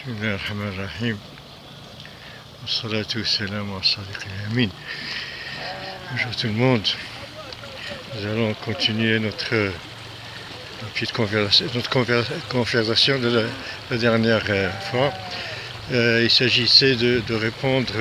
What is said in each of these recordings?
Bismillahirrahmanirrahim. Wassalatu wassalamu ala sadiqil amin. Bonjour tout le monde. Nous allons continuer notre petite conversation de la dernière fois. Il s'agissait de répondre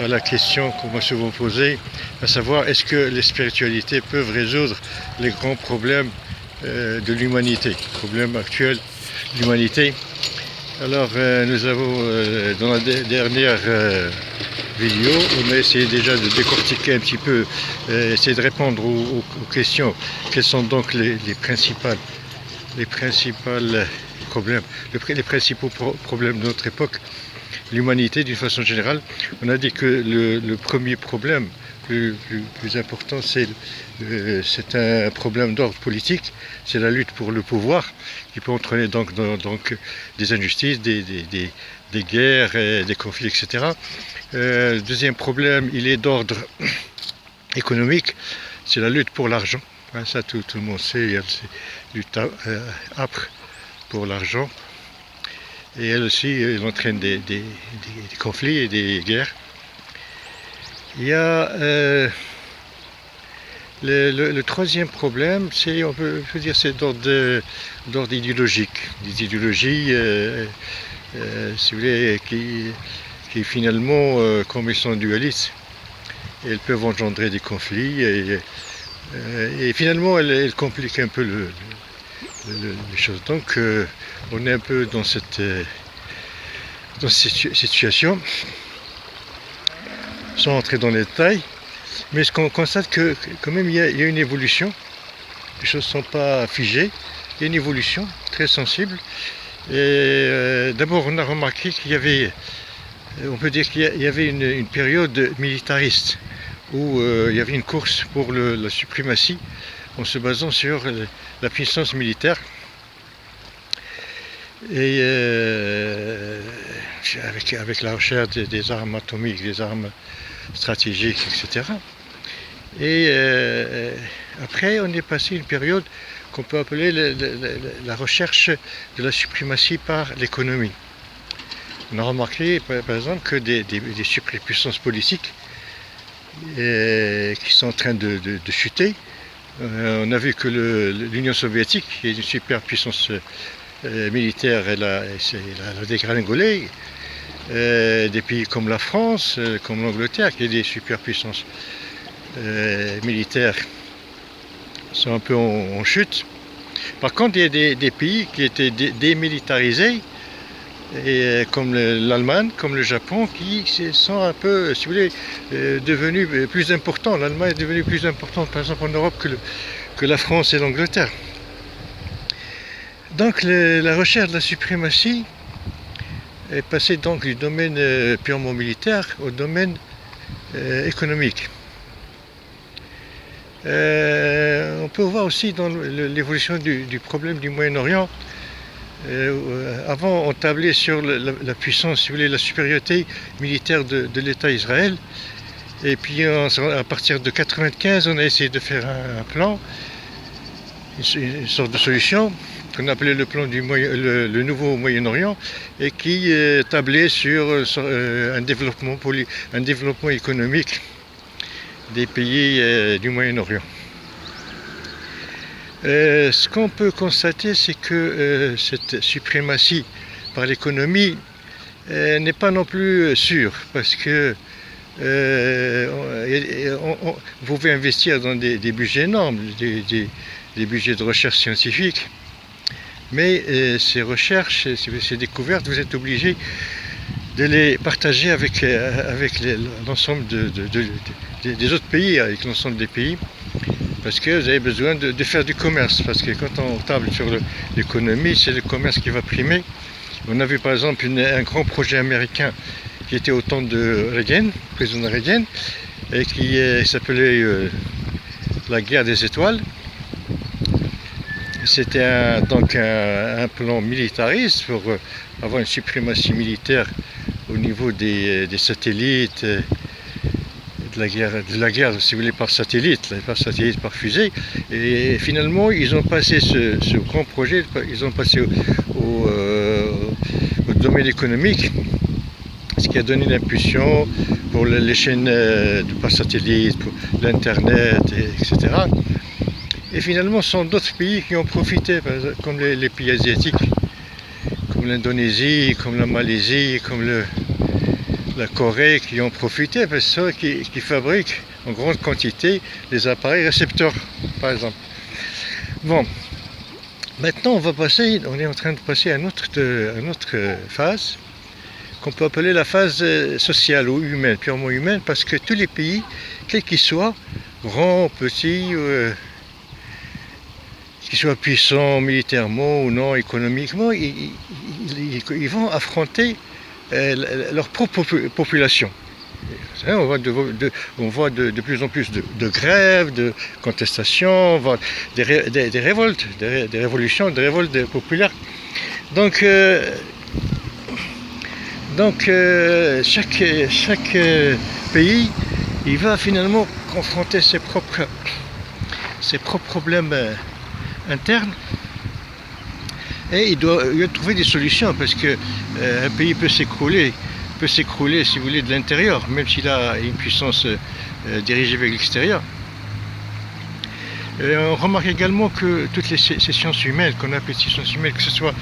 à la question qu'on m'a souvent posée, à savoir est-ce que les spiritualités peuvent résoudre les grands problèmes de l'humanité, problèmes actuels de l'humanité. Alors nous avons dans la dernière vidéo, on a essayé déjà de décortiquer un petit peu, essayer de répondre aux questions. Quels sont donc les principaux problèmes, les principaux problèmes de notre époque, l'humanité d'une façon générale. On a dit que le premier problème, plus important, c'est un problème d'ordre politique, c'est la lutte pour le pouvoir, qui peut entraîner donc des injustices, des guerres, des conflits, etc. Deuxième problème, il est d'ordre économique, c'est la lutte pour l'argent. Ça, tout le monde sait, il y a lutte âpre pour l'argent. Et elle aussi, elle entraîne des conflits et des guerres. Il y a le troisième problème, c'est, on peut dire, c'est d'ordre idéologique. Des idéologies, si vous voulez, qui finalement, comme ils sont dualistes, elles peuvent engendrer des conflits et finalement, elles compliquent un peu les choses. Donc, on est un peu dans cette situation, sans entrer dans les détails, mais ce qu'on constate que quand même il y a une évolution, les choses ne sont pas figées, il y a une évolution très sensible. Et d'abord on a remarqué qu'il y avait, on peut dire qu'il y avait une période militariste, où il y avait une course pour la suprématie, en se basant sur la puissance militaire. Et avec la recherche des armes atomiques, des armes stratégiques, etc. Et après, on est passé une période qu'on peut appeler la recherche de la suprématie par l'économie. On a remarqué, par exemple, que des superpuissances politiques qui sont en train de chuter. On a vu que l'Union soviétique, qui est une superpuissance militaire, elle a dégringolé. Des pays comme la France, comme l'Angleterre, qui est des superpuissances militaires, sont un peu en chute. Par contre, il y a des pays qui étaient démilitarisés, et comme l'Allemagne, comme le Japon, qui sont un peu, si vous voulez, devenus plus importants. L'Allemagne est devenue plus importante, par exemple, en Europe que la France et l'Angleterre. Donc, la recherche de la suprématie est passée donc du domaine purement militaire au domaine économique. On peut voir aussi dans l'évolution du problème du Moyen-Orient. Avant, on tablait sur la puissance, si vous voulez, la supériorité militaire de l'État Israël. Et puis, à partir de 1995, on a essayé de faire un plan, une sorte de solution, qu'on appelait le plan le nouveau Moyen-Orient, et qui tablait sur un développement économique des pays du Moyen-Orient. Ce qu'on peut constater, c'est que cette suprématie par l'économie n'est pas non plus sûre, parce que vous pouvez investir dans des budgets énormes, des budgets de recherche scientifique, mais ces recherches, ces découvertes, vous êtes obligé de les partager avec l'ensemble des autres pays, avec l'ensemble des pays, parce que vous avez besoin de faire du commerce, parce que quand on table sur l'économie, c'est le commerce qui va primer. On a vu par exemple un grand projet américain qui était au temps de Reagan, président Reagan, et qui s'appelait la guerre des étoiles. C'était donc un plan militariste pour avoir une suprématie militaire au niveau des satellites, de la guerre, si vous voulez, par satellite, par fusée. Et finalement, ils ont passé ce grand projet, ils ont passé au domaine économique, ce qui a donné l'impulsion pour les chaînes de par satellite, pour l'Internet, etc. Et finalement, ce sont d'autres pays qui ont profité, comme les pays asiatiques, comme l'Indonésie, comme la Malaisie, comme la Corée, qui ont profité, parce que c'est eux qui fabriquent en grande quantité les appareils récepteurs, par exemple. Bon, maintenant on est en train de passer à une autre phase, qu'on peut appeler la phase sociale ou humaine, purement humaine, parce que tous les pays, quels qu'ils soient, grands, petits, qu'ils soient puissants militairement ou non économiquement, ils vont affronter leur propre population. On voit de plus en plus de grèves, de contestations, on voit des révoltes, des révolutions, des révoltes populaires. Donc chaque pays, il va finalement confronter ses propres problèmes internes, et il doit trouver des solutions, parce que un pays peut s'écrouler, si vous voulez, de l'intérieur, même s'il a une puissance dirigée vers l'extérieur. On remarque également que toutes ces sciences humaines, qu'on appelle sciences humaines, que ce soit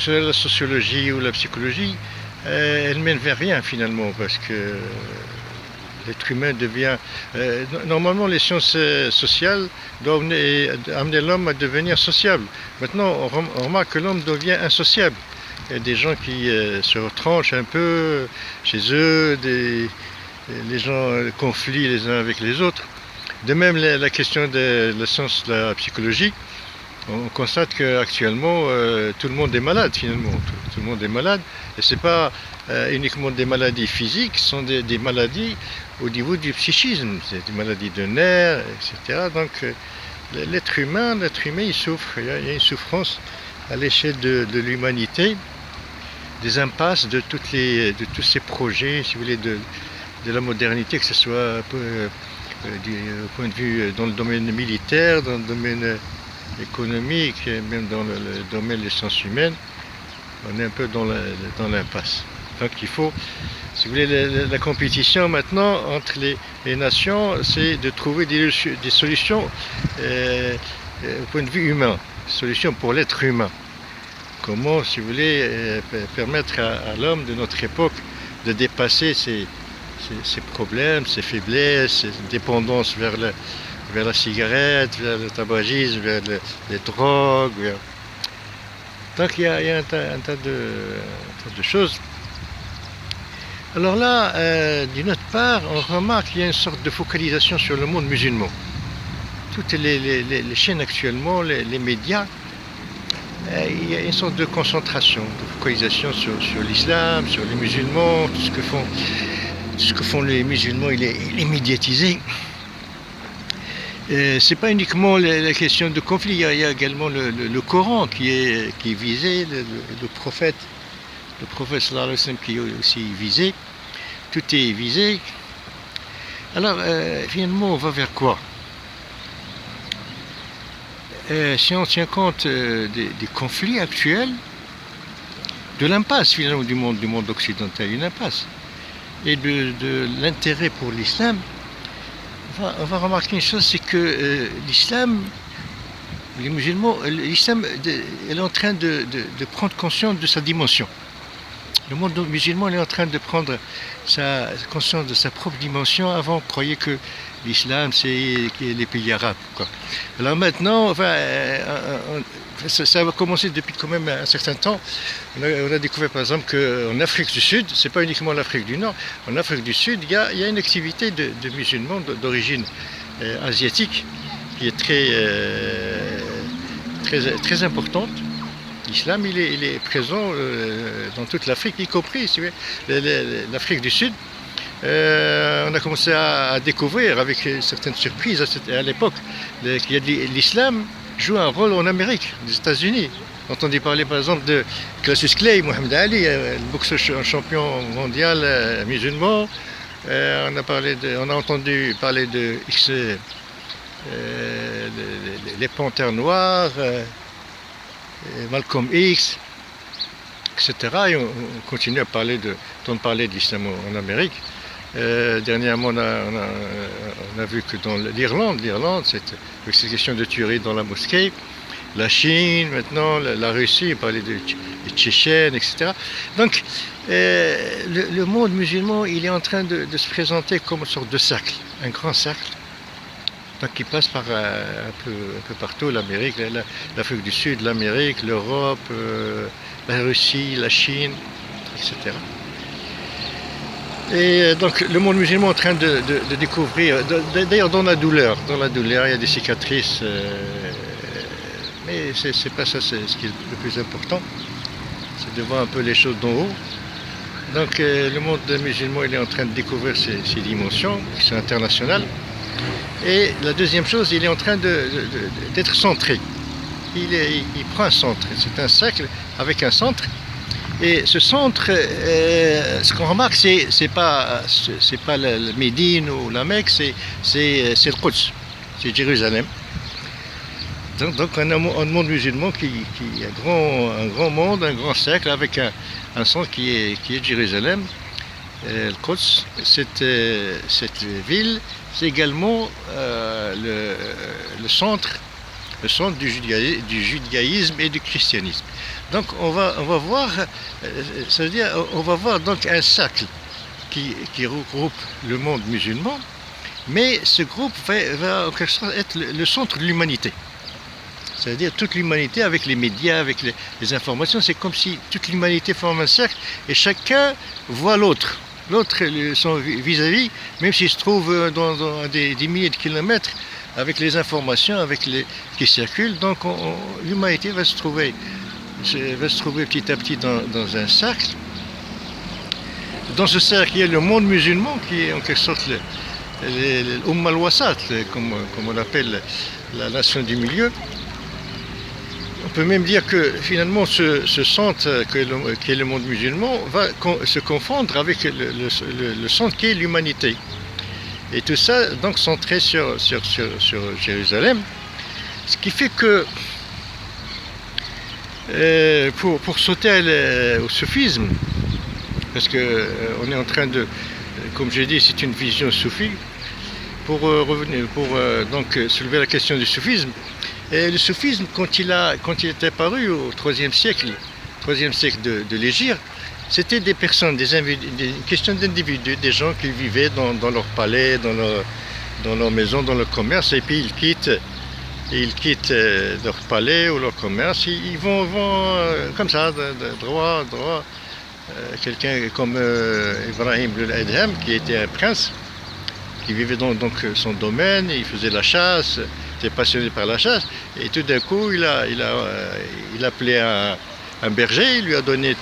la sociologie ou la psychologie, elles mènent vers rien finalement, parce que l'être humain devient... normalement, les sciences sociales doivent amener l'homme à devenir sociable. Maintenant, on remarque que l'homme devient insociable. Il y a des gens qui se retranchent un peu chez eux, les gens conflient les uns avec les autres. De même, la question de la science de la psychologie, on constate qu'actuellement, tout le monde est malade finalement. Tout le monde est malade. Et ce n'est pas uniquement des maladies physiques, ce sont des maladies au niveau du psychisme. C'est des maladies de nerfs, etc. Donc l'être humain, il souffre. Il y a une souffrance à l'échelle de l'humanité, des impasses de tous ces projets, si vous voulez, de la modernité, que ce soit du point de vue dans le domaine militaire, dans le domaine économique, et même dans le domaine des sciences humaines. On est un peu dans l'impasse. Donc il faut, si vous voulez, la compétition maintenant entre les nations, c'est de trouver des solutions au point de vue humain, solutions pour l'être humain. Comment, si vous voulez, permettre à l'homme de notre époque de dépasser ses problèmes, ses faiblesses, ses dépendances vers la cigarette, vers le tabagisme, vers les drogues. Donc il y a un tas de choses. Alors là, d'une autre part, on remarque qu'il y a une sorte de focalisation sur le monde musulman. Toutes les chaînes actuellement, les médias, il y a une sorte de concentration, de focalisation sur l'islam, sur les musulmans, tout ce que font les musulmans, il est médiatisé. C'est pas uniquement la question de conflit, il y a également le Coran qui est visé, le prophète sallallahu alayhi wa sallam qui est aussi visé, tout est visé. Alors finalement on va vers quoi? Si on tient compte des conflits actuels, de l'impasse finalement du monde occidental, une impasse, et de l'intérêt pour l'islam, on va remarquer une chose, c'est que l'islam, les musulmans, l'islam est en train de prendre conscience de sa dimension. Le monde musulman est en train de prendre conscience de sa propre dimension. Avant, on croyait que l'islam, c'est les pays arabes, quoi. Alors maintenant, ça va commencer depuis quand même un certain temps. On a découvert par exemple qu'en Afrique du Sud, c'est pas uniquement l'Afrique du Nord, en Afrique du Sud, il y a une activité de musulmans d'origine asiatique qui est très importante. L'islam, il est présent dans toute l'Afrique, y compris l'Afrique du Sud. On a commencé à découvrir avec certaines surprises à l'époque que l'islam joue un rôle en Amérique, aux États-Unis. On entendait parler par exemple de Cassius Clay, Mohamed Ali, le boxeur champion mondial musulman. On a entendu parler de les Panthères Noires, Malcolm X. etc. Et on continue à entendre parler de l'islam en Amérique. Dernièrement, on a vu que dans l'Irlande, avec ces questions de tuerie dans la mosquée, la Chine, maintenant, la Russie, on parlait des Tchétchènes, etc. Donc, le monde musulman, il est en train de se présenter comme une sorte de cercle, un grand cercle, donc qui passe par un peu partout, l'Amérique, l'Afrique du Sud, l'Amérique, l'Europe, la Russie, la Chine, etc. Et donc le monde musulman est en train de découvrir, d'ailleurs dans la douleur, il y a des cicatrices, mais c'est pas ça, c'est ce qui est le plus important, c'est de voir un peu les choses d'en haut. Donc le monde musulman il est en train de découvrir ces dimensions qui sont internationales. Et la deuxième chose, il est en train d'être centré. Il prend un centre, c'est un cercle avec un centre. Et ce centre, ce qu'on remarque, c'est pas le Médine ou la Mecque, c'est le Quds, c'est Jérusalem. Donc un monde musulman qui est un grand monde, un grand cercle avec un centre qui est Jérusalem. Le Quds, cette ville, c'est également le centre du judaïsme et du christianisme. Donc on va voir, ça veut dire, on va voir donc un cercle qui regroupe le monde musulman, mais ce groupe va en quelque sorte être le centre de l'humanité. C'est-à-dire toute l'humanité avec les médias, avec les informations, c'est comme si toute l'humanité forme un cercle et chacun voit l'autre. L'autre, son vis-à-vis, même s'il se trouve dans des milliers de kilomètres, avec les informations qui circulent, donc l'humanité va se trouver petit à petit dans un cercle. Dans ce cercle, il y a le monde musulman qui est en quelque sorte l'Umma al-Wasat, comme on l'appelle la nation du milieu. On peut même dire que finalement ce centre qui est le monde musulman va se confondre avec le centre qui est l'humanité. Et tout ça donc centré sur Jérusalem. Ce qui fait que pour sauter au soufisme, parce qu'on est en train de, comme j'ai dit, c'est une vision soufie, pour donc soulever la question du soufisme. Et le soufisme, quand il est apparu au IIIe siècle de l'Hégire, c'était des personnes, des questions d'individus, des gens qui vivaient dans leur palais, dans leur maison, dans leur commerce, et puis ils quittent leur palais ou leur commerce, ils vont comme ça, droit. Quelqu'un comme Ibrahim al-Adham, qui était un prince, qui vivait donc son domaine, il faisait la chasse, était passionné par la chasse, et tout d'un coup il a appelé un berger, il lui a donné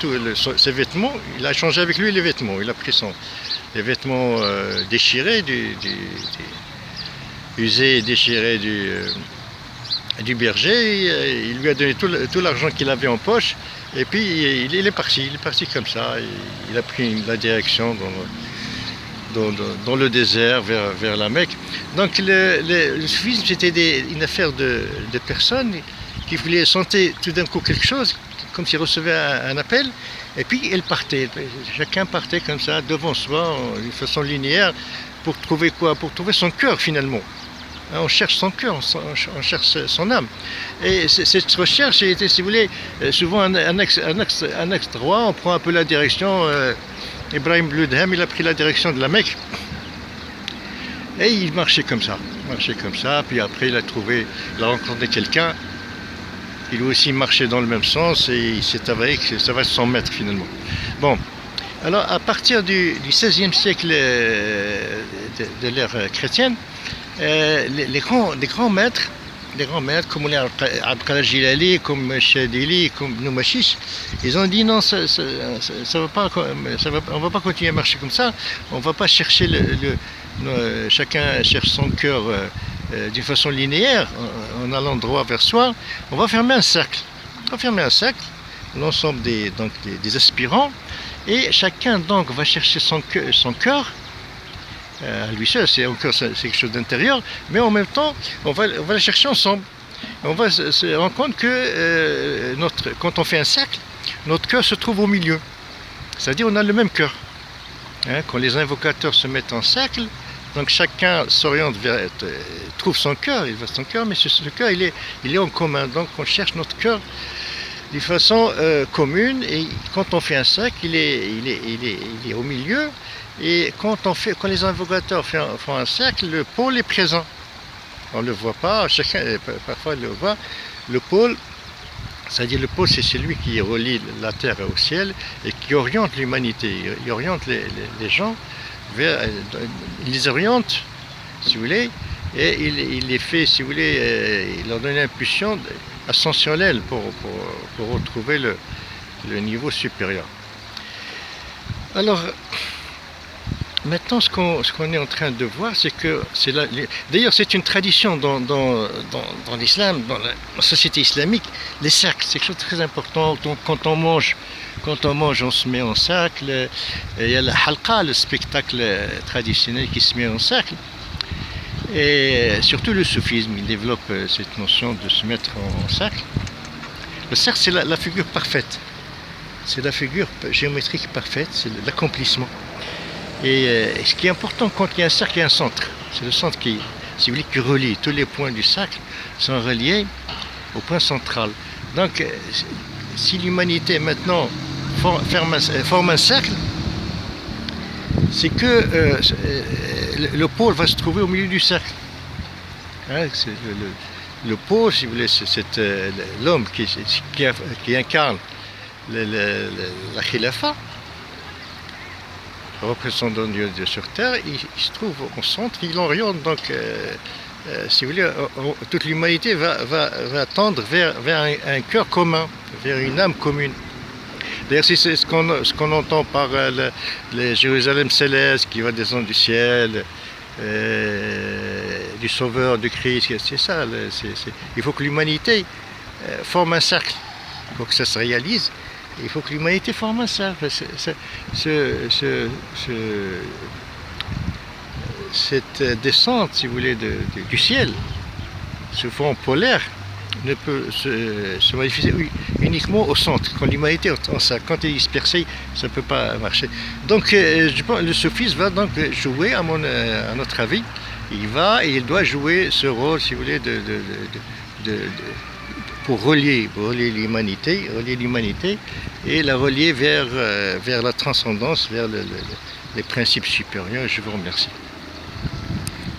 ses vêtements, il a changé avec lui les vêtements, il a pris les vêtements déchirés, usés et déchirés du berger, il lui a donné tout l'argent qu'il avait en poche, et puis il est parti comme ça, il a pris la direction dans le désert vers la Mecque. Donc le soufisme c'était une affaire de personnes qui voulaient sentir tout d'un coup quelque chose, comme s'ils recevaient un appel, et puis elles partaient. Chacun partait comme ça devant soi, d'une façon linéaire, pour trouver quoi? Pour trouver son cœur finalement. On cherche son cœur, on cherche son âme. Et cette recherche a été, si vous voulez, souvent un axe droit, on prend un peu la direction. Ibrahim al-Adham, il a pris la direction de la Mecque. Et il marchait comme ça, puis après il a rencontré quelqu'un, qui lui aussi marchait dans le même sens, et il s'est avéré que ça va être son maître finalement. Bon, alors à partir du XVIe siècle de l'ère chrétienne, les grands maîtres, comme Abd Jilali, comme Shadili, comme Noumachiche, ils ont dit non, on va pas continuer à marcher comme ça, on va pas chercher chacun cherche son cœur d'une façon linéaire, en allant droit vers soi. On va fermer un cercle. L'ensemble des aspirants, et chacun donc va chercher son cœur. À lui seul, c'est quelque chose d'intérieur, mais en même temps, on va le chercher ensemble. On va se rendre compte que quand on fait un cercle, notre cœur se trouve au milieu. C'est-à-dire on a le même cœur. Hein, quand les invocateurs se mettent en cercle, donc chacun s'oriente vers, trouve son cœur, il va son cœur, mais ce cœur il est en commun. Donc on cherche notre cœur de façon commune, et quand on fait un cercle, il est au milieu. Et quand les invocateurs font un cercle, le pôle est présent. On ne le voit pas, chacun parfois le voit. Le pôle, c'est-à-dire le pôle, c'est celui qui relie la terre au ciel et qui oriente l'humanité, il oriente les gens vers, il les oriente, si vous voulez, et il les fait, si vous voulez, il leur donne une impulsion ascensionnelle pour retrouver le niveau supérieur. Alors, maintenant, ce qu'on est en train de voir, c'est que d'ailleurs c'est une tradition dans l'islam, dans la société islamique, les cercles, c'est quelque chose de très important. Quand on mange, on se met en cercle. Il y a le halqa, le spectacle traditionnel qui se met en cercle. Et surtout le soufisme, il développe cette notion de se mettre en cercle. Le cercle, c'est la figure parfaite. C'est la figure géométrique parfaite, c'est l'accomplissement. Et ce qui est important quand il y a un cercle, il y a un centre. C'est le centre qui, si vous voulez, qui relie. Tous les points du cercle sont reliés au point central. Donc, si l'humanité maintenant forme un cercle, c'est que le pôle va se trouver au milieu du cercle. Hein, le pôle, si vous voulez, c'est l'homme qui incarne la khilafa, représentant Dieu sur terre, il se trouve au centre, il oriente. Donc, si vous voulez, toute l'humanité va tendre vers un cœur commun, vers une âme commune. D'ailleurs, c'est ce qu'on entend par le Jérusalem céleste qui va descendre du ciel, du Sauveur, du Christ. C'est ça. Il faut que l'humanité forme un cercle pour que ça se réalise. Il faut que l'humanité forme un cercle. Cette descente, si vous voulez, du ciel, ce front polaire, ne peut se manifester uniquement au centre. Quand l'humanité est en cercle, quand elle est dispersée, ça ne peut pas marcher. Donc, je pense, le soufisme va donc jouer, à notre avis, il doit jouer ce rôle, si vous voulez, pour relier l'humanité et la relier vers la transcendance, vers les principes supérieurs. Je vous remercie.